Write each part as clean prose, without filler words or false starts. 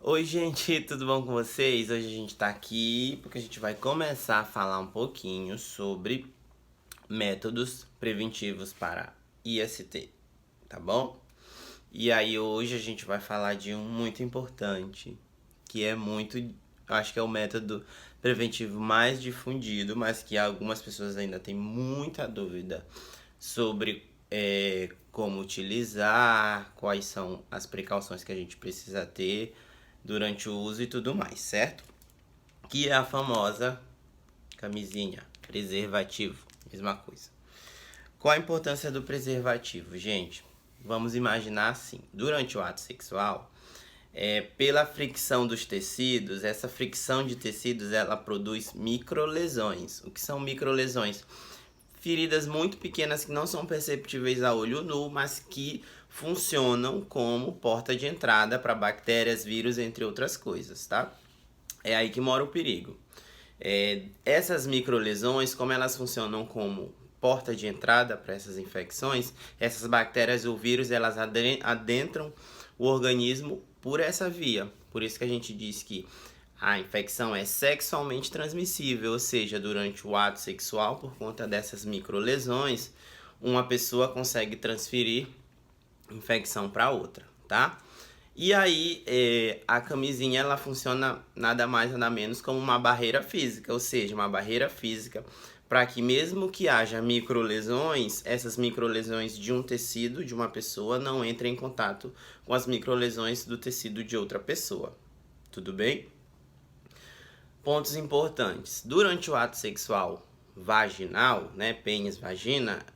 Oi, gente, tudo bom com vocês? Hoje a gente tá aqui porque a gente vai começar a falar um pouquinho sobre métodos preventivos para IST, tá bom? E aí hoje a gente vai falar de um muito importante, que é muito, acho que é o método preventivo mais difundido, mas que algumas pessoas ainda têm muita dúvida sobre como utilizar, quais são as precauções que a gente precisa ter durante o uso e tudo mais, certo? Que é a famosa camisinha, preservativo, mesma coisa. Qual a importância do preservativo, gente? Vamos imaginar assim, durante o ato sexual, pela fricção dos tecidos, essa fricção de tecidos, ela produz microlesões. O que são microlesões? Feridas muito pequenas que não são perceptíveis a olho nu, mas que funcionam como porta de entrada para bactérias, vírus, entre outras coisas, tá? É aí que mora o perigo. Essas microlesões, como elas funcionam como porta de entrada para essas infecções, essas bactérias ou vírus, elas adentram o organismo por essa via. Por isso que a gente diz que a infecção é sexualmente transmissível, ou seja, durante o ato sexual, por conta dessas microlesões, uma pessoa consegue transferir infecção para outra, tá? E aí, a camisinha ela funciona nada mais nada menos como uma barreira física, ou seja, uma barreira física para que mesmo que haja microlesões, essas microlesões de um tecido de uma pessoa não entrem em contato com as microlesões do tecido de outra pessoa. Tudo bem? Pontos importantes. Durante o ato sexual vaginal, né, pênis, vagina,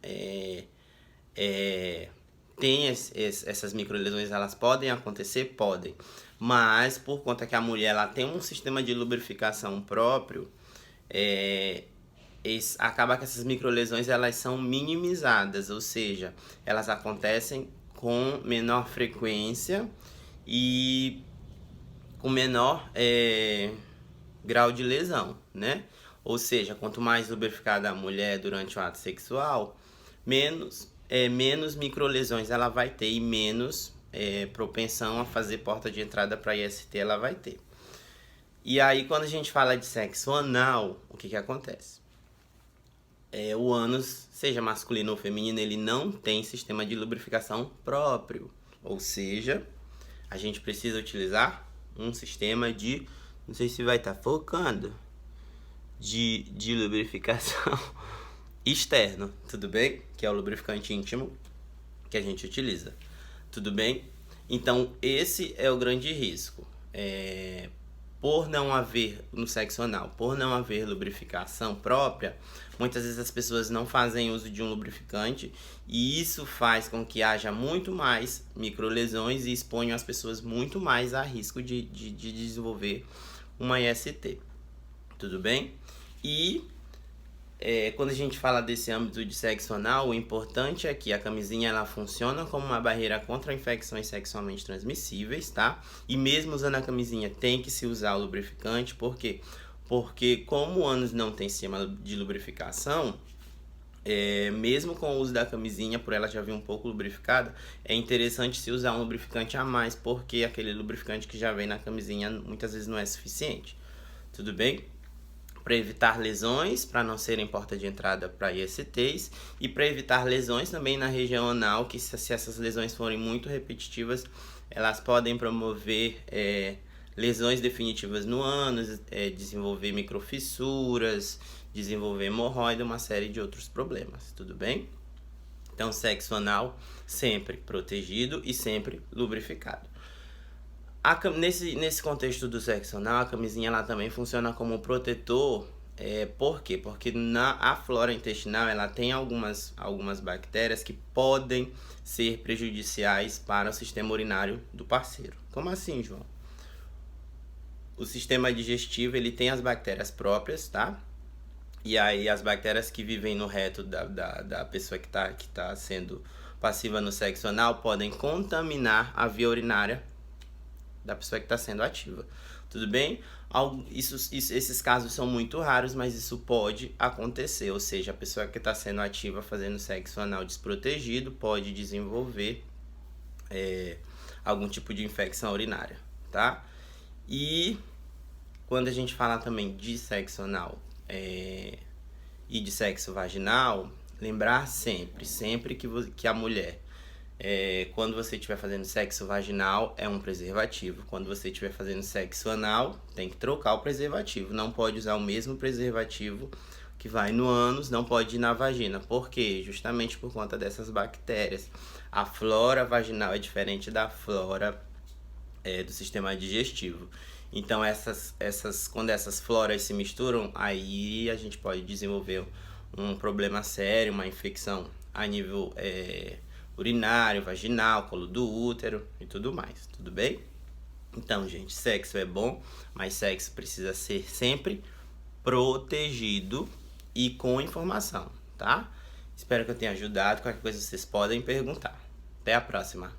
tem essas microlesões, elas podem acontecer? Podem. Mas por conta que a mulher ela tem um sistema de lubrificação próprio, acaba que essas microlesões elas são minimizadas, ou seja, elas acontecem com menor frequência e com menor grau de lesão, né? Ou seja, quanto mais lubrificada a mulher durante o ato sexual, menos microlesões ela vai ter e menos propensão a fazer porta de entrada para IST ela vai ter. E aí, quando a gente fala de sexo anal, o que acontece? O ânus, seja masculino ou feminino, ele não tem sistema de lubrificação próprio. Ou seja, a gente precisa utilizar um sistema de, não sei se vai estar focando, de lubrificação externo, tudo bem? Que é o lubrificante íntimo que a gente utiliza, tudo bem? Então, esse é o grande risco. Por não haver, no sexo anal, por não haver lubrificação própria, muitas vezes as pessoas não fazem uso de um lubrificante e isso faz com que haja muito mais microlesões e exponham as pessoas muito mais a risco de desenvolver uma IST. Tudo bem? E quando a gente fala desse âmbito de sexo anal, o importante é que a camisinha ela funciona como uma barreira contra infecções sexualmente transmissíveis, tá? E mesmo usando a camisinha tem que se usar o lubrificante, por quê? Porque como o ânus não tem sistema de lubrificação, mesmo com o uso da camisinha, por ela já vir um pouco lubrificada, é interessante se usar um lubrificante a mais, porque aquele lubrificante que já vem na camisinha muitas vezes não é suficiente. Tudo bem? Para evitar lesões, para não serem porta de entrada para ISTs e para evitar lesões também na região anal, que se essas lesões forem muito repetitivas, elas podem promover lesões definitivas no ânus, desenvolver microfissuras, desenvolver hemorroida, uma série de outros problemas, tudo bem? Então, sexo anal sempre protegido e sempre lubrificado. Nesse contexto do sexo anal, a camisinha ela também funciona como protetor. Por quê? Porque a flora intestinal ela tem algumas bactérias que podem ser prejudiciais para o sistema urinário do parceiro. Como assim, João? O sistema digestivo ele tem as bactérias próprias, tá? E aí as bactérias que vivem no reto da pessoa que tá sendo passiva no sexo anal podem contaminar a via urinária da pessoa que está sendo ativa, tudo bem? Esses casos são muito raros, mas isso pode acontecer, ou seja, a pessoa que está sendo ativa fazendo sexo anal desprotegido pode desenvolver algum tipo de infecção urinária, tá? E quando a gente fala também de sexo anal e de sexo vaginal, lembrar sempre que a mulher, quando você estiver fazendo sexo vaginal, é um preservativo. Quando você estiver fazendo sexo anal, tem que trocar o preservativo. Não pode usar o mesmo preservativo que vai no ânus, não pode ir na vagina. Por quê? Justamente por conta dessas bactérias. A flora vaginal é diferente da flora do sistema digestivo. Então, quando essas floras se misturam, aí a gente pode desenvolver um problema sério, uma infecção a nível urinário, vaginal, colo do útero e tudo mais, tudo bem? Então, gente, sexo é bom, mas sexo precisa ser sempre protegido e com informação, tá? Espero que eu tenha ajudado. Qualquer coisa vocês podem perguntar. Até a próxima!